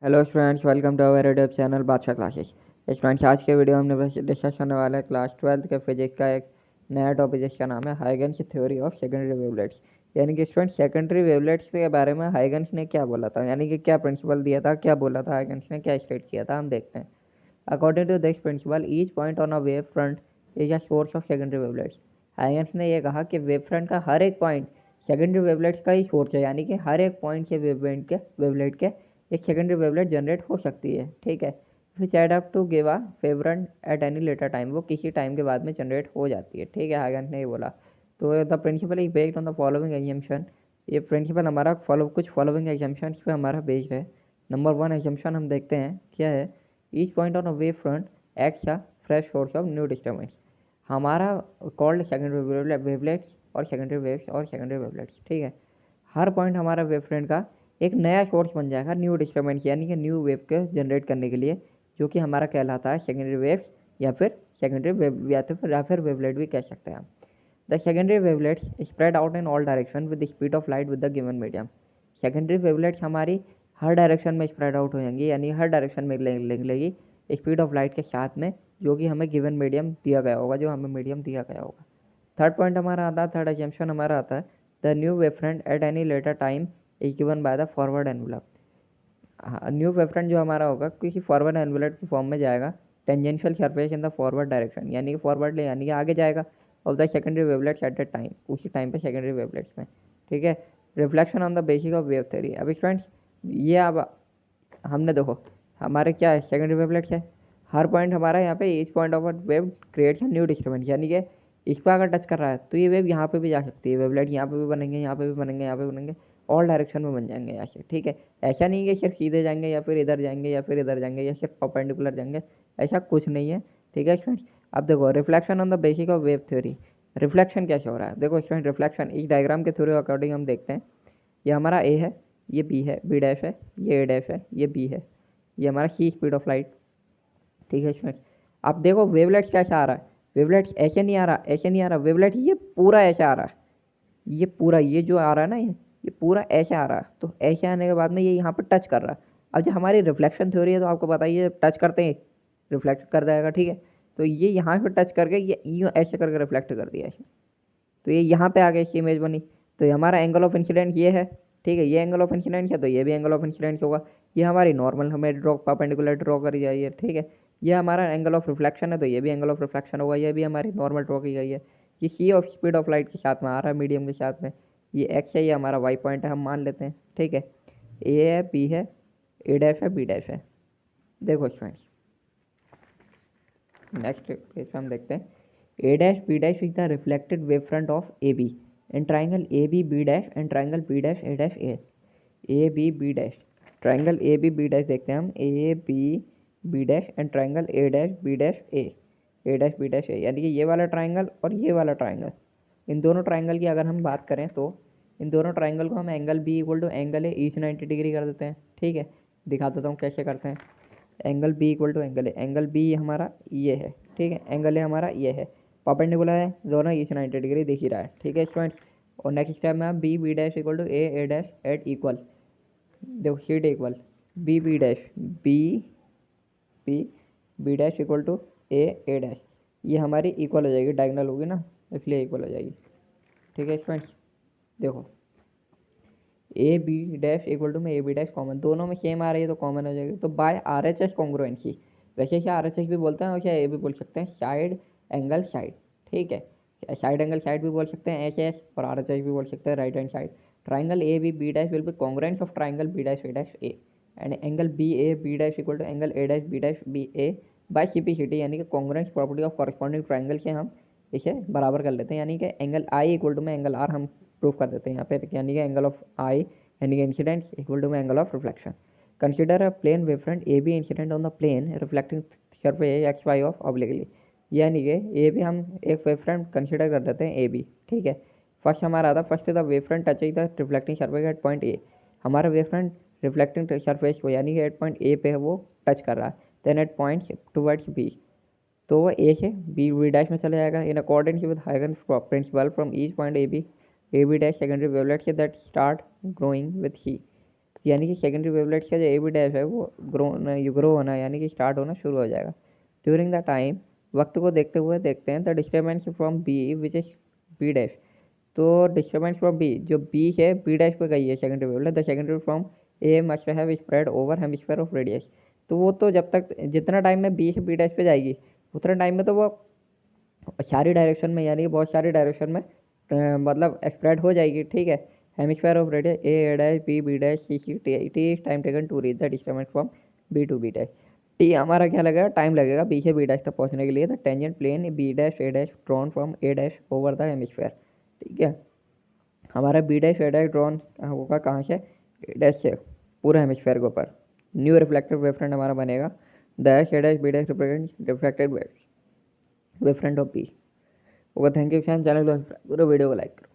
Hello students, welcome to our YouTube channel Badshah classes. Students, आज के video में हमने डिस्कस करने वाला है क्लास 12 के फिजिक्स का एक नया टॉपिक जिसका नाम है Huygens theory of secondary wavelets. यानी कि स्टूडेंट्स, सेकेंडरी वेवलेट्स के बारे में हाइगन्स ने क्या बोला था, यानी कि क्या प्रिंसिपल दिया था, क्या बोला था हाइगन्स ने, क्या स्टेट किया था, हम देखते हैं। According to this principle, each point on a wave front is a source of secondary wavelets. Huygens ने यह कहा कि वेव फ्रंट का हर एक पॉइंट सेकेंडरी वेवलेट्स का ही सोर्स है, यानी कि हर एक पॉइंट से वेवलेट के एक सेकेंडरी वेवलेट जनरेट हो सकती है। ठीक है, which add up to give a favourite at any letter time, वो किसी टाइम के बाद में जनरेट हो जाती है। ठीक है, हाइगन्स ने ये बोला। तो the principle is based on the following assumption. ये प्रिंसिपल हमारा कुछ फॉलोइंग एजम्पशन पे हमारा बेस्ड है। नंबर वन एजम्पशन हम देखते हैं क्या है। Each point on a wave front acts a fresh source of new disturbance. हमारा कॉल्ड सेकेंडरी वेवलेट्स और सेकेंडरी वेव्स और सेकेंडरी वेवलेट्स। ठीक है, हर पॉइंट हमारा वेव फ्रंट का एक नया सोर्स बन जाएगा न्यू डिस्टर्बेंस, यानी कि न्यू वेव के जनरेट करने के लिए, जो कि हमारा कहलाता है सेकेंडरी वेव्स या फिर सेकेंडरी वेव या फिर वेवलेट भी कह सकते हैं हम। The secondary wavelets spread out in all direction with the speed of light with the given medium. Secondary wavelets हमारी हर डायरेक्शन में स्प्रेड आउट हो जाएंगी, यानी हर डायरेक्शन में लेगी स्पीड ऑफ लाइट के साथ में, जो कि हमें गिवन मीडियम दिया गया होगा, जो हमें मीडियम दिया गया होगा। थर्ड पॉइंट हमारा आता है, थर्ड एजम्पशन हमारा आता है, the new wavefront eight any letter time is given by the forward envelope. New wavefront जो हमारा होगा किसी फॉरवर्ड एनवलप की फॉर्म में जाएगा, tangential surface in the forward direction, यानी कि फॉरवर्ड यानी कि आगे जाएगा of the secondary wavelets at the time, उसी टाइम पे सेकेंडरी वेवलेट्स में। ठीक है, reflection on the basis of wave theory. अब स्टूडेंट्स, ये अब हमने देखो हमारे क्या है, सेकेंडरी वेवलेट्स है। हर पॉइंट हमारा यहाँ पे each point of wave creates new disturbance, यानी कि इस पर अगर टच कर रहा है तो ये वेव यहाँ पे भी जा सकती है, वेवलेट यहाँ पे भी बनेंगे, यहाँ पे भी बनेंगे, यहाँ पे बनेंगे, ऑल डायरेक्शन में बन जाएंगे यहाँ से। ठीक है, ऐसा नहीं है कि सिर्फ सीधे जाएंगे या फिर इधर जाएंगे या फिर इधर जाएंगे या सिर्फ परपेंडिकुलर जाएंगे, ऐसा कुछ नहीं है। ठीक है स्टूडेंट्स, अब देखो reflection on the basis of wave theory. Reflection कैसे हो रहा है, देखो स्टूडेंट, रिफ्लेक्शन इस डायग्राम के थ्रू अकॉर्डिंग हम देखते हैं। ये हमारा ए है, ये बी है, बी डैश है, ये ए डैश है, ये बी है, ये हमारा सी स्पीड ऑफ लाइट। ठीक है स्टूडेंट, अब देखो वेवलेट्स कैसा आ रहा है, वेवलेट्स ऐसे नहीं आ रहा, ऐसे नहीं आ रहा, वेवलेट ये पूरा ऐसे आ रहा है, ये पूरा ये जो आ रहा है ना, ये पूरा ऐसे आ रहा है। तो ऐसे आने के बाद में ये यहाँ पर टच कर रहा है। अब जो हमारी रिफ्लेक्शन थ्योरी है तो आपको पता ही है, टच करते ही रिफ्लेक्ट कर जाएगा। ठीक है, तो ये यहाँ पर टच करके ये यूँ ऐसे करके रिफ्लेक्ट कर दिया ऐसे, तो ये यहाँ पे आ गया, इसकी इमेज बनी। तो ये हमारा एंगल ऑफ इंसिडेंस ये है। ठीक है, ये एंगल ऑफ इंसिडेंस है तो ये भी एंगल ऑफ इंसिडेंस होगा। ये हमारी नॉर्मल हमें ड्रॉ परपेंडिकुलर ड्रॉ करी जाइए है। ठीक है, ये हमारा एंगल ऑफ रिफ्लेक्शन है तो ये भी एंगल ऑफ रिफ्लेक्शन होगा, ये भी हमारी नॉर्मल ड्रॉ की गई है। ये सी ऑफ स्पीड ऑफ लाइट के साथ में आ रहा है, मीडियम के साथ में। ये एक्स है, ये हमारा वाई पॉइंट है, हम मान लेते हैं। ठीक है, ए है, बी है, ए डैश है, बी डैश है। देखो फ्रेंड्स, नेक्स्ट पेज पे हम देखते हैं, A dash B dash is the reflected wave front of A B and triangle A B B dash and triangle B dash A dash A B B dash. Triangle A B B dash देखते हैं हम, A B B dash and triangle A dash B dash A dash B dash A, यानी कि ये वाला triangle और ये वाला ट्राइंगल। इन दोनों ट्राइंगल की अगर हम बात करें तो इन दोनों ट्राइंगल को हम angle b equal to angle a each 90 degree कर देते हैं। ठीक है, दिखा देता हूँ कैसे करते हैं। Angle b equal to angle a, angle b हमारा ये है। ठीक है, एंगल ए हमारा ये है, परपेंडिकुलर है, दोनों ईच 90 डिग्री दिख ही रहा है। ठीक है स्टूडेंट्स, और नेक्स्ट स्टेप में B B dash equal to A dash at equal, देखो sheet equal B B dash B B B dash equal to A dash, ये हमारी इक्वल हो जाएगी, डायगोनल होगी ना, इसलिए इक्वल हो जाएगी। ठीक है स्टूडेंट्स, देखो a b dash equal to में ए बी डैश कॉमन, दोनों में सेम आ रही है तो कॉमन हो जाएगी। तो by R H S congruency, वैसे क्या आर एच एस भी बोलते हैं वैसे ए भी बोल सकते हैं, साइड एंगल साइड। ठीक है, साइड एंगल साइड भी बोल सकते हैं एच एस, और आर एच एस भी बोल सकते हैं right hand side. Triangle A B B dash will be congruence of triangle B dash a and angle b a b dash equal to angle a dash b a by CPCT, यानी कि congruence property of corresponding triangle से हम इसे बराबर कर लेते हैं, यानी कि एंगल आई इक्वल टू में एंगल आर हम प्रूव कर देते हैं यहाँ पे, यानी कि एंगल ऑफ आई यानी कि इंसिडेंट इक्वल टू में angle of reflection. Consider a plane wave front a b incident on the plane reflecting surface x y of obliquely, यानी कि ए भी हम एक वेव फ्रंट कंसिडर कर देते हैं ए बी। ठीक है, फर्स्ट हमारा आता first the wave front touch the reflecting surface at point A, हमारा वेव फ्रंट रिफ्लेक्टिंग सरफेस को यानी कि एट पॉइंट ए पे है वो टच कर रहा है, then at point towards b, तो वो ए से बी बी डैश में चला जाएगा in accordance with Huygens principle from each point a b dash secondary wavelets that start growing with c, यानी कि सेकेंडरी वेवलेट्स का जो ए बी डैश है वो ग्रो होना यानी कि स्टार्ट होना शुरू हो जाएगा। ड्यूरिंग द टाइम, वक्त को देखते हुए देखते हैं, the disturbance from b which is b dash. तो डिस्टर्बेंस फ्रॉम बी, जो बी है बी डैश पे गई है secondary wavelet, the secondary from a must have spread over hemisphere of radius. तो वो तो जब तक जितना टाइम में बी से बी डैश पे जाएगी उतना टाइम में तो वो सारी डायरेक्शन में यानी कि बहुत सारी डायरेक्शन में मतलब स्प्रेड हो जाएगी, ठीक है। Hemisphere of radius a dash B dash c c t time taken to reach the disturbance from b to b dash. T हमारा क्या लगेगा, टाइम लगेगा बी से बी डैश तक पहुंचने के लिए। The tangent plane b dash A dash drawn from a dash over the hemisphere, ठीक है। हमारा बी डैश ए डैश ड्रॉन होगा कहाँ से, ए डैश से पूरे हेमिस्फीयर के ऊपर। न्यू रिफ्लेक्टेड वेवफ्रंट हमारा बनेगा, dash A dash B dash represent reflected wavefront of b. Okay, thank you friend, channel को पूरे वीडियो को लाइक करो।